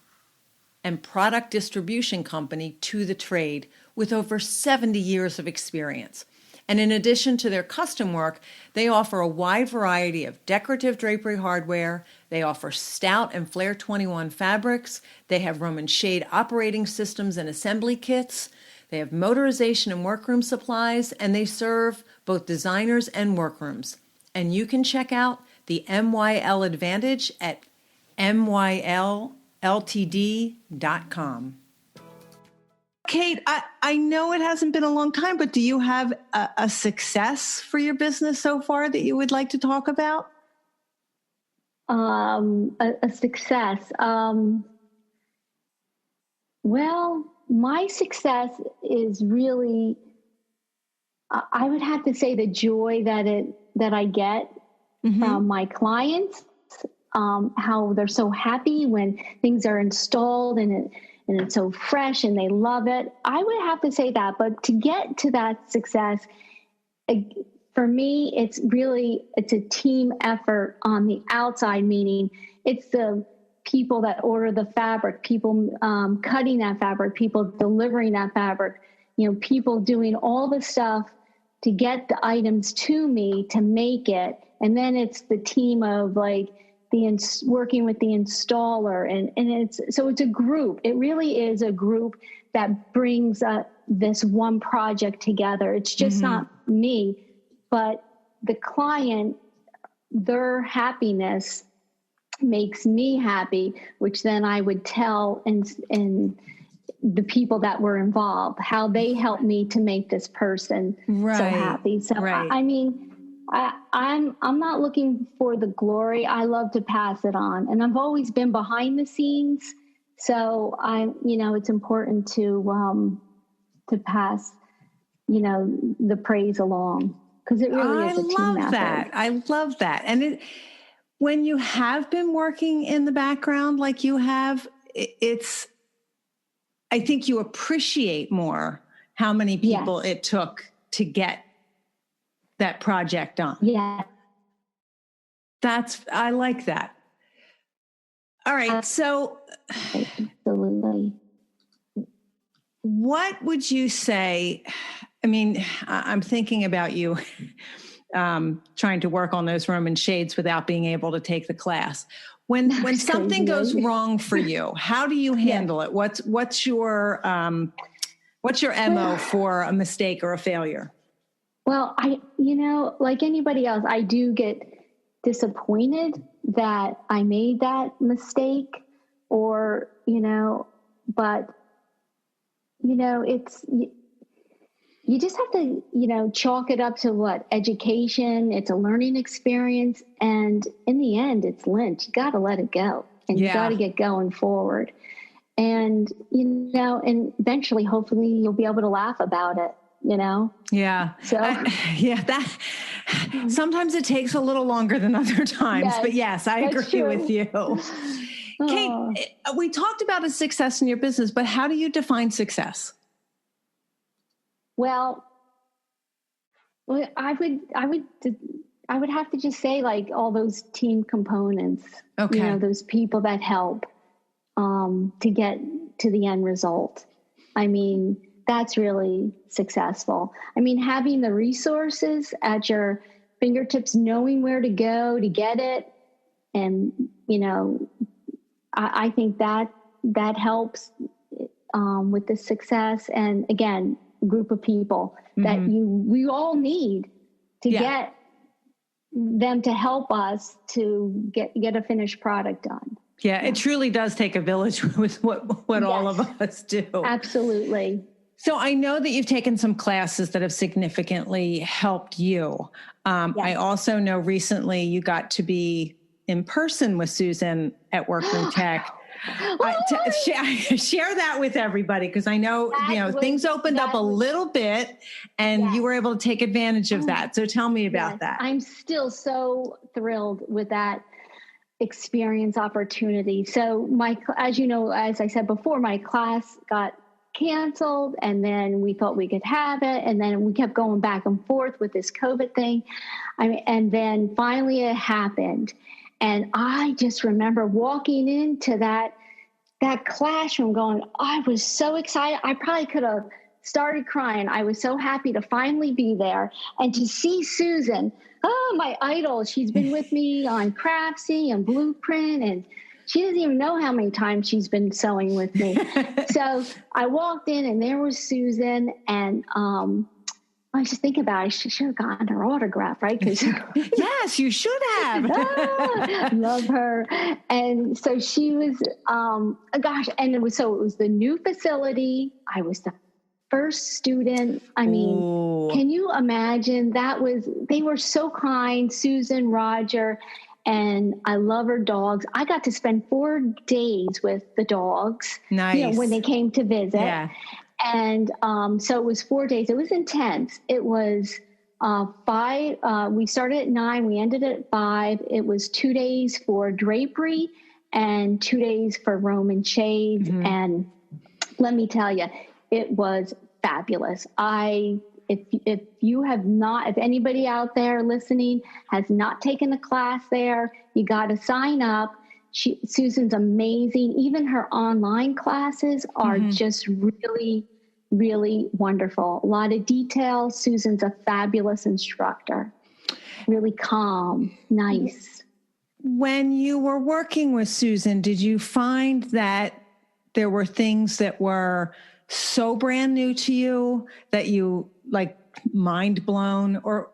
and product distribution company to the trade with over 70 years of experience. And in addition to their custom work, they offer a wide variety of decorative drapery hardware. They offer Stout and Flair 21 fabrics. They have Roman shade operating systems and assembly kits. They have motorization and workroom supplies, and they serve both designers and workrooms. And you can check out the MYL Advantage at mylLTD.com. Kate, I know it hasn't been a long time, but do you have a success for your business so far that you would like to talk about? A success. Well, my success is really, I would have to say, the joy that I get from my clients, how they're so happy when things are installed and it's so fresh and they love it. I would have to say that, but to get to that success, for me, it's a team effort on the outside, meaning it's the people that order the fabric, people cutting that fabric, people delivering that fabric, people doing all the stuff to get the items to me to make it. And then it's the team of working with the installer. And it's a group. It really is a group that brings this one project together. It's just not me, but the client, their happiness makes me happy, which then I would tell and the people that were involved, how they helped me to make this person so happy. So, I'm not looking for the glory. I love to pass it on, and I've always been behind the scenes. So it's important to pass, the praise along, because it really is a team effort. I love that. And when you have been working in the background like you have, I think you appreciate more how many people it took to get that project done. Yeah. I like that. All right. So absolutely. What would you say? I mean, I'm thinking about you trying to work on those Roman shades without being able to take the class. When something goes wrong for you, how do you handle it? What's your MO for a mistake or a failure? Well, like anybody else, I do get disappointed that I made that mistake, or, but, it's, you just have to, chalk it up to what? Education. It's a learning experience. And in the end, it's lint. You got to let it go, and you got to get going forward. And, and eventually, hopefully you'll be able to laugh about it. Yeah. So that sometimes it takes a little longer than other times, but yes, I agree with you. Kate, we talked about a success in your business, but how do you define success? Well, I would have to just say, like, all those team components, those people that help, to get to the end result. I mean, that's really successful. I mean, having the resources at your fingertips, knowing where to go to get it. And, I think that helps with the success. And again, group of people that we all need to get them to help us to get a finished product done. Yeah, it truly does take a village with what all of us do. Absolutely. So I know that you've taken some classes that have significantly helped you. I also know recently you got to be in person with Susan at Workroom Tech. Share that with everybody, because I know things opened up a little bit, and you were able to take advantage of that. So tell me about that. I'm still so thrilled with that experience opportunity. So as I said before, my class got canceled, and then we thought we could have it, and then we kept going back and forth with this COVID thing. And then finally it happened. And I just remember walking into that classroom going, I was so excited. I probably could have started crying. I was so happy to finally be there and to see Susan, my idol. She's been with me on Craftsy and Blueprint, and she doesn't even know how many times she's been sewing with me. So I walked in, and there was Susan, and I just think about it. I should have gotten her autograph, right? Yes, you should have. Love her. And so she was, and it was the new facility. I was the first student. I mean, Can you imagine? They were so kind, Susan, Roger, and I love her dogs. I got to spend 4 days with the dogs. Nice. When they came to visit. Yeah. And so it was 4 days. It was intense. It was 5. We started at 9. We ended at 5. It was 2 days for drapery and 2 days for Roman shades. Mm-hmm. And let me tell you, it was fabulous. If anybody out there listening has not taken a class there, you got to sign up. Susan's amazing. Even her online classes are just really, really wonderful. A lot of detail. Susan's a fabulous instructor. Really calm, nice. When you were working with Susan, did you find that there were things that were so brand new to you that you mind blown, or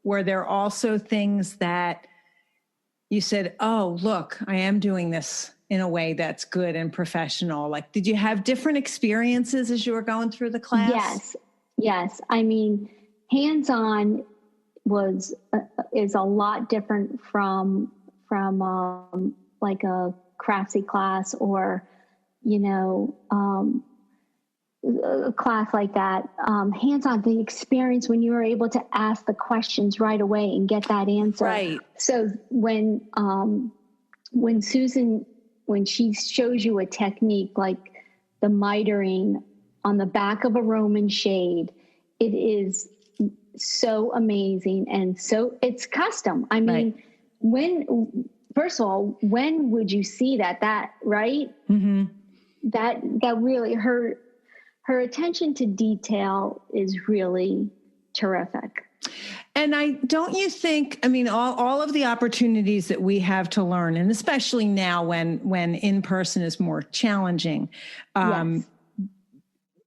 were there also things that you said, oh, look, I am doing this in a way that's good and professional? Did you have different experiences as you were going through the class? Yes. I mean, hands-on is a lot different from a craftsy class, or, a class like that. Hands-on, the experience when you were able to ask the questions right away and get that answer. Right. So when Susan, when she shows you a technique like the mitering on the back of a Roman shade, it is so amazing. And so it's custom. I mean, when first of all, when would you see that, right? Mm-hmm. That really, her attention to detail is really terrific. And don't you think, I mean, all of the opportunities that we have to learn, and especially now when in-person is more challenging, Yes.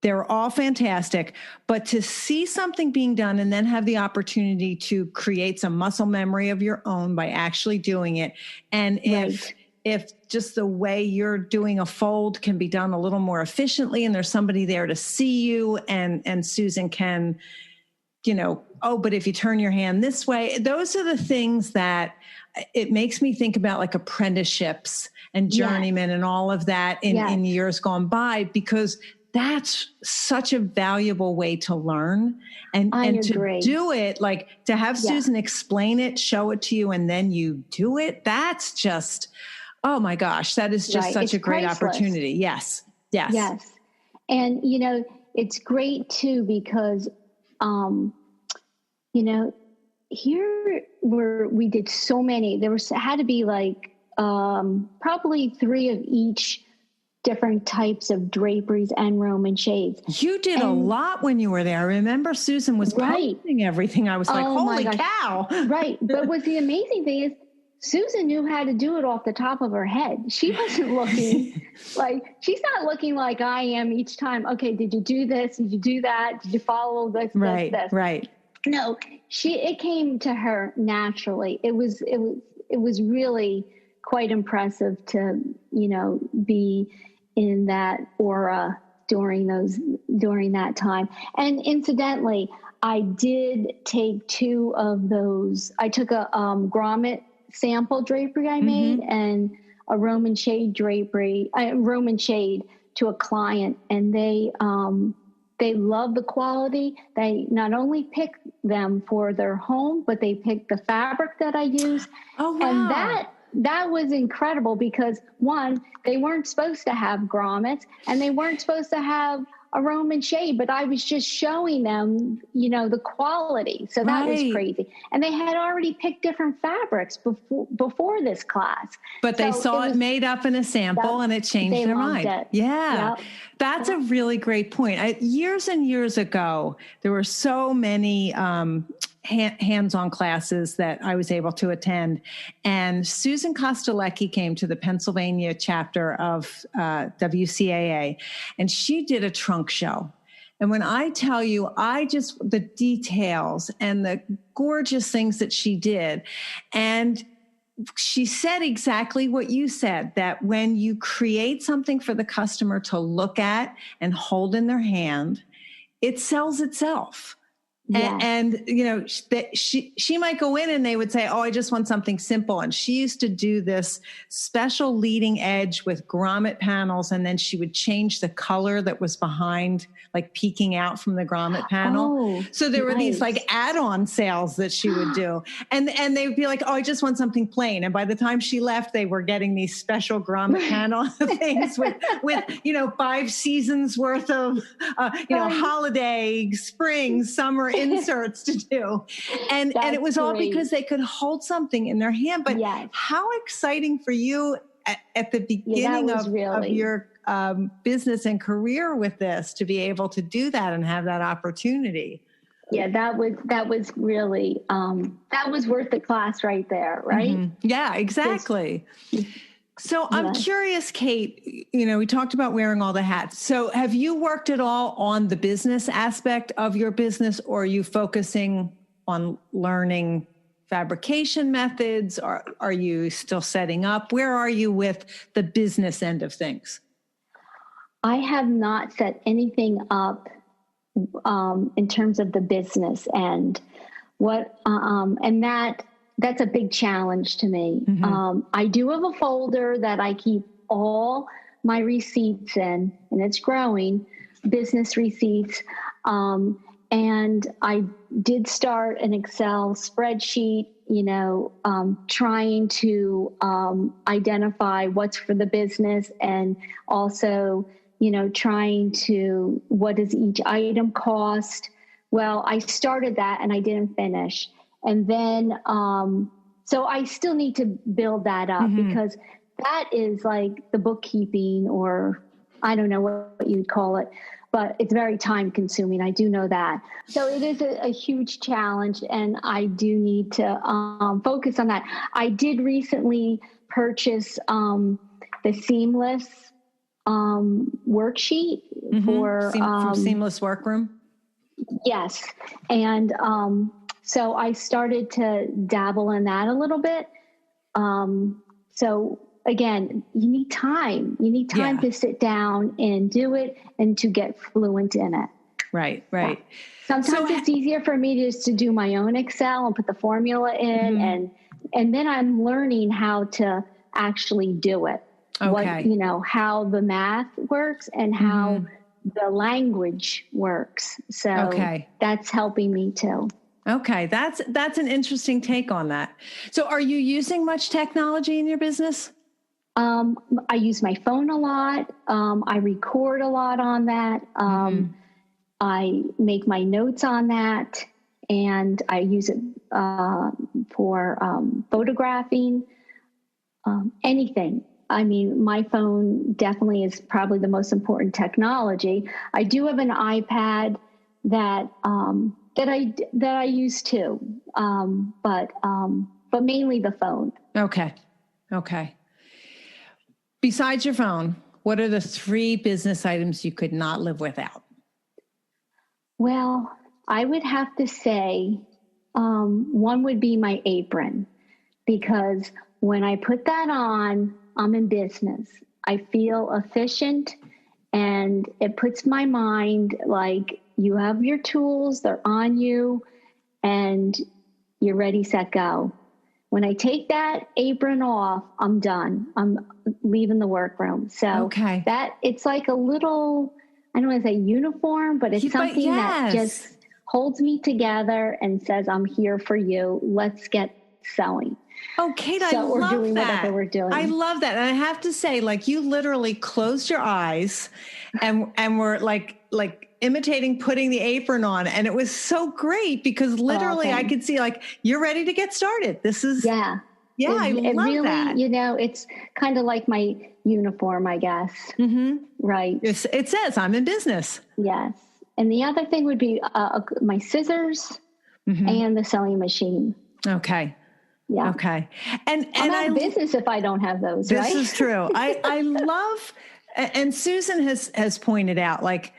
they're all fantastic, but to see something being done and then have the opportunity to create some muscle memory of your own by actually doing it. And if just the way you're doing a fold can be done a little more efficiently and there's somebody there to see you and Susan can, but if you turn your hand this way, those are the things that it makes me think about, like apprenticeships and journeymen and all of that in years gone by, because that's such a valuable way to learn and to do it, like to have Susan explain it, show it to you, and then you do it. That's just, oh my gosh, that is just such a great opportunity. Yes. And, it's great too, because, here where we did so many, had to be like, probably 3 of each different types of draperies and Roman shades. You did a lot when you were there. I remember Susan was posting everything. I was like, holy cow. Right. But what's the amazing thing is Susan knew how to do it off the top of her head. She wasn't looking she's not looking like I am each time. Okay, did you do this? Did you do that? Did you follow this? Right. This? Right. No, it came to her naturally. It was really quite impressive to, be in that aura during that time. And incidentally, I did take 2 of those. I took a grommet sample drapery I made and a Roman shade drapery, Roman shade to a client, and they love the quality. They not only picked them for their home, but they picked the fabric that I use. Oh, wow. And that was incredible because, one, they weren't supposed to have grommets and they weren't supposed to have a Roman shade, but I was just showing them, the quality. So that was crazy. And they had already picked different fabrics before this class. But they saw it made up in a sample and it changed their mind. It. Yeah. Yep. That's a really great point. Years and years ago, there were so many hands-on classes that I was able to attend. And Susan Kostelecki came to the Pennsylvania chapter of WCAA, and she did a trunk show. And when I tell you, the details and the gorgeous things that she did, and she said exactly what you said, that when you create something for the customer to look at and hold in their hand, it sells itself. Yeah. And she might go in and they would say, oh, I just want something simple. And she used to do this special leading edge with grommet panels. And then she would change the color that was behind, like peeking out from the grommet panel. So there were these like add-on sales that she would do. And they would be like, oh, I just want something plain. And by the time she left, they were getting these special grommet panel things with 5 seasons worth of, holiday, spring, summer inserts to do. And it was all because they could hold something in their hand. But how exciting for you at the beginning of your business and career with this to be able to do that and have that opportunity. Yeah, that was really, that was worth the class right there, right? Mm-hmm. Yeah, exactly. So I'm curious, Kate, we talked about wearing all the hats. So have you worked at all on the business aspect of your business, or are you focusing on learning fabrication methods? Or are you still setting up? Where are you with the business end of things? I have not set anything up in terms of the business end. That's a big challenge to me. Mm-hmm. I do have a folder that I keep all my receipts in, and it's growing, business receipts. And I did start an Excel spreadsheet, trying to identify what's for the business, and also, trying to, what does each item cost? Well, I started that and I didn't finish. And then So I still need to build that up because that is like the bookkeeping, or I don't know what you'd call it, but it's very time consuming. I do know that. So it is a huge challenge, and I do need to focus on that. I did recently purchase the seamless worksheet for Seamless Workroom. Yes. And so I started to dabble in that a little bit. So again, you need time. You need time to sit down and do it and to get fluent in it. Right. Yeah. Sometimes it's easier for me just to do my own Excel and put the formula in, and then I'm learning how to actually do it. Okay. What, how the math works and how the language works. So that's helping me too. Okay. That's an interesting take on that. So are you using much technology in your business? I use my phone a lot. I record a lot on that. I make my notes on that, and I use it for photographing, anything. I mean, my phone definitely is probably the most important technology. I do have an iPad that I use too, but mainly the phone. Okay. Besides your phone, what are the 3 business items you could not live without? Well, I would have to say one would be my apron, because when I put that on, I'm in business. I feel efficient, and it puts my mind like you have your tools, they're on you, and you're ready, set, go. When I take that apron off, I'm done. I'm leaving the workroom. So that it's like a little, I don't want to say uniform, but it's something that just holds me together and says, I'm here for you. Let's get sewing. Oh, Kate, I love that. Whatever we're doing. I love that. And I have to say, like, you literally closed your eyes and were like imitating putting the apron on. And it was so great because literally I could see, like, you're ready to get started. This is, I love really, that. It's kind of like my uniform, I guess. Right. It says I'm in business. Yes. And the other thing would be my scissors and the sewing machine. Okay. Yeah. Okay. And I'm out of business if I don't have those, right? This is true. I love, and Susan has pointed out, like,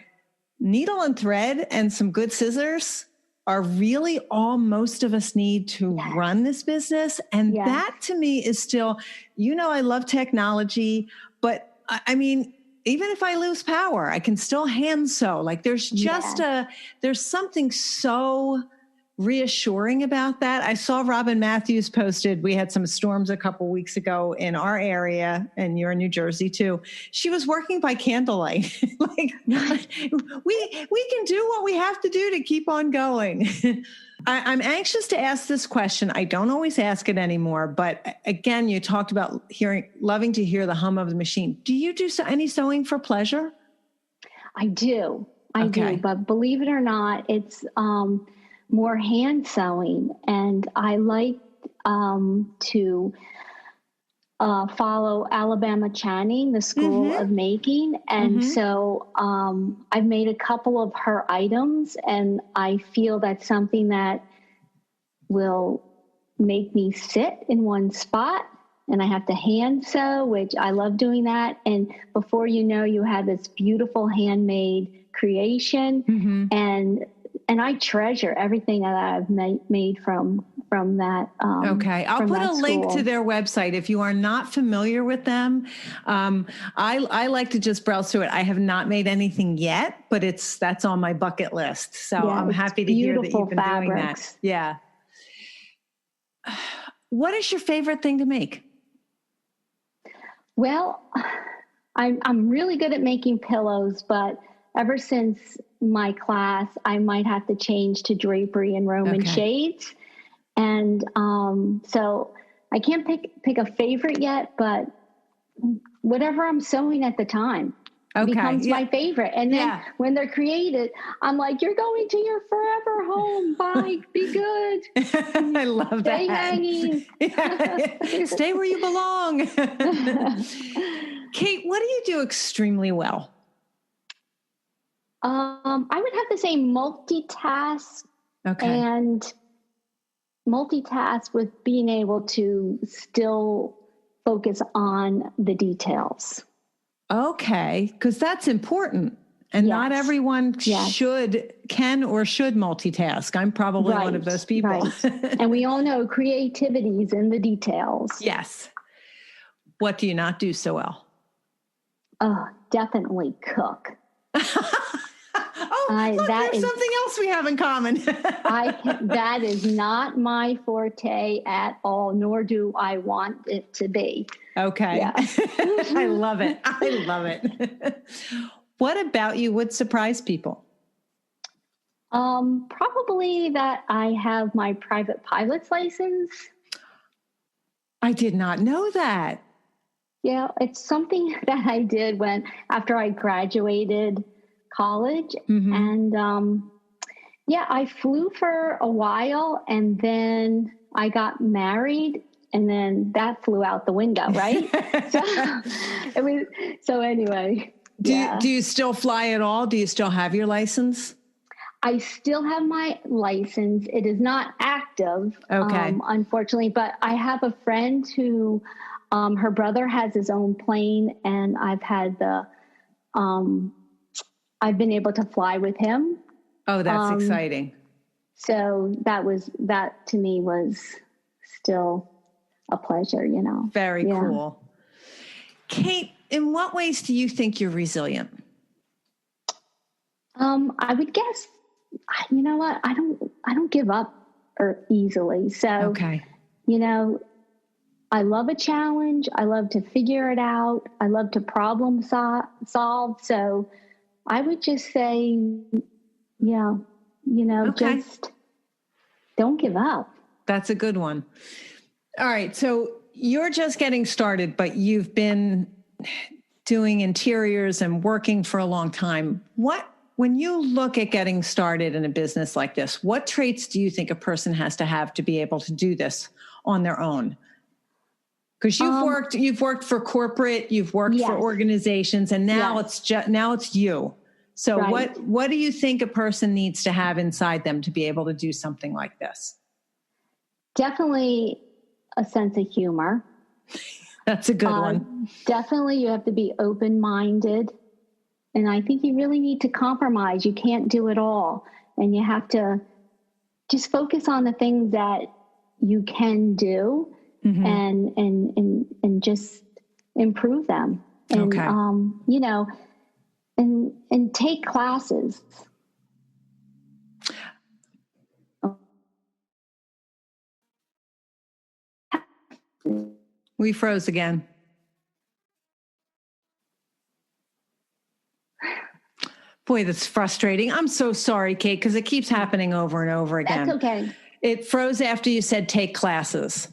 needle and thread and some good scissors are really all most of us need to run this business. And that to me is still, I love technology, but I mean, even if I lose power, I can still hand sew. Like, there's just there's something so reassuring about that. I saw Robin Matthews posted, we had some storms a couple weeks ago in our area, and you're in New Jersey too. She was working by candlelight. Like, we can do what we have to do to keep on going. I'm anxious to ask this question. I don't always ask it anymore, but again, you talked about loving to hear the hum of the machine. Do you do any sewing for pleasure? I do, but believe it or not, it's more hand sewing, and I like to follow Alabama Channing, the School of Making, and so I've made a couple of her items, and I feel that's something that will make me sit in one spot, and I have to hand sew, which I love doing that, and before you know, you have this beautiful handmade creation, and I treasure everything that I've made from that. Okay. I'll put a link to their website. If you are not familiar with them, I like to just browse through it. I have not made anything yet, but that's on my bucket list. So I'm happy to hear that you've been doing that. Yeah. What is your favorite thing to make? Well, I'm really good at making pillows, but ever since my class, I might have to change to drapery and Roman shades. And so I can't pick a favorite yet, but whatever I'm sewing at the time. becomes my favorite. And then when they're created, I'm like, you're going to your forever home. Bye. Be good. I love Stay that. hanging. Stay where you belong. Kate, what do you do extremely well? I would have to say multitask. Okay. And multitask with being able to still focus on the details. Okay, because that's important. And not everyone can or should multitask. I'm probably one of those people. Right. And we all know creativity is in the details. Yes. What do you not do so well? Definitely cook. Look, there's something else we have in common. That is not my forte at all, nor do I want it to be. Okay. Yeah. I love it. I love it. What about you would surprise people? Probably that I have my private pilot's license. I did not know that. Yeah, it's something that I did after I graduated college. Mm-hmm. And I flew for a while, and then I got married, and then that flew out the window, right? So anyway. Do you still fly at all? Do you still have your license? I still have my license. It is not active, unfortunately, but I have a friend who her brother has his own plane, and I've been able to fly with him. Oh, that's exciting. So that to me was still a pleasure, Very cool. Kate, in what ways do you think you're resilient? I would guess, you know what? I don't give up easily. So, I love a challenge. I love to figure it out. I love to problem solve. So I would just say, just don't give up. That's a good one. All right. So you're just getting started, but you've been doing interiors and working for a long time. When you look at getting started in a business like this, what traits do you think a person has to have to be able to do this on their own? Because you've worked for corporate, you've worked for organizations, and now it's you. So what do you think a person needs to have inside them to be able to do something like this? Definitely a sense of humor. That's a good one. Definitely you have to be open-minded. And I think you really need to compromise. You can't do it all. And you have to just focus on the things that you can do and just improve them. And, and take classes. We froze again. Boy, that's frustrating. I'm so sorry, Kate, because it keeps happening over and over again. That's okay. It froze after you said take classes.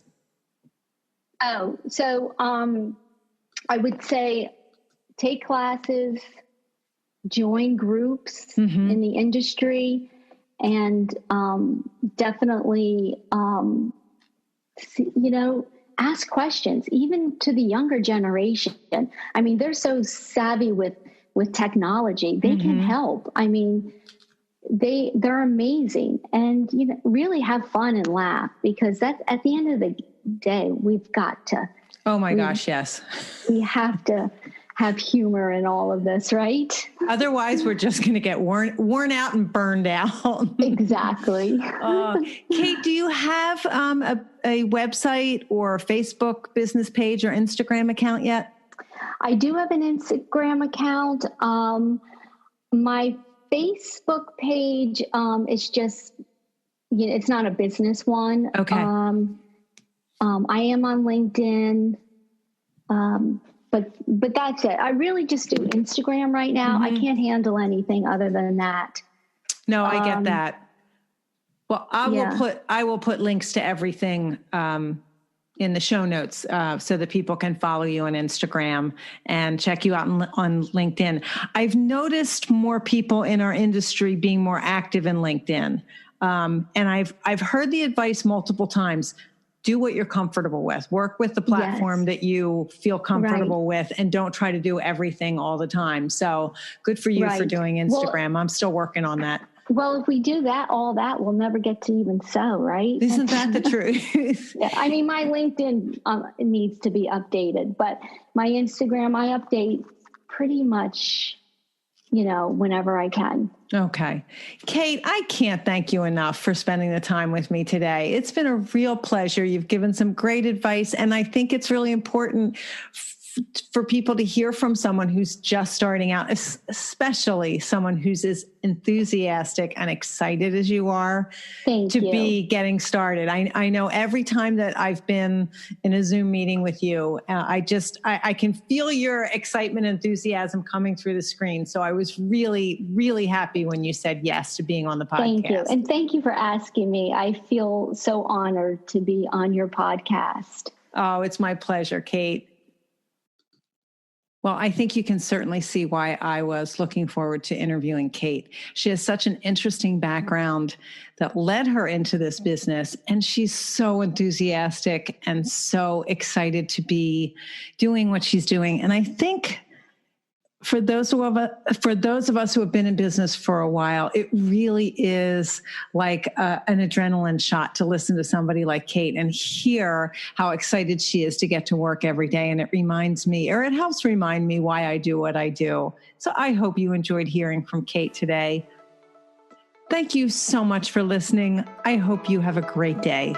Oh, so I would say take classes, join groups in the industry, and definitely, ask questions, even to the younger generation. I mean, they're so savvy with technology. They can help. I mean, they're amazing, and really have fun and laugh, because that's at the end of the day, we've got to. Oh my gosh, yes. We have to have humor in all of this, right? Otherwise, we're just going to get worn out and burned out. Exactly. Kate, do you have a website or Facebook business page or Instagram account yet? I do have an Instagram account. My Facebook page is just, it's not a business one. Okay. I am on LinkedIn, but that's it. I really just do Instagram right now. I can't handle anything other than that. No, I get that. Well, I will put links to everything in the show notes so that people can follow you on Instagram and check you out on LinkedIn. I've noticed more people in our industry being more active in LinkedIn. And I've heard the advice multiple times. Do what you're comfortable with. Work with the platform that you feel comfortable with, and don't try to do everything all the time. So good for you for doing Instagram. Well, I'm still working on that. Well, if we do that, all that, we'll never get to even sew, right? Isn't that the truth? Yeah, I mean, my LinkedIn needs to be updated, but my Instagram, I update pretty much, whenever I can. Okay. Kate, I can't thank you enough for spending the time with me today. It's been a real pleasure. You've given some great advice, and I think it's really important for people to hear from someone who's just starting out, especially someone who's as enthusiastic and excited as you are to be getting started. I know every time that I've been in a Zoom meeting with you, I can feel your excitement and enthusiasm coming through the screen. So I was really, really happy when you said yes to being on the podcast. Thank you. And thank you for asking me. I feel so honored to be on your podcast. Oh, it's my pleasure, Kate. Well, I think you can certainly see why I was looking forward to interviewing Kate. She has such an interesting background that led her into this business, and she's so enthusiastic and so excited to be doing what she's doing. And I think for those of us who have been in business for a while, it really is like an adrenaline shot to listen to somebody like Kate and hear how excited she is to get to work every day. And it reminds me, or it helps remind me, why I do what I do. So I hope you enjoyed hearing from Kate today. Thank you so much for listening. I hope you have a great day.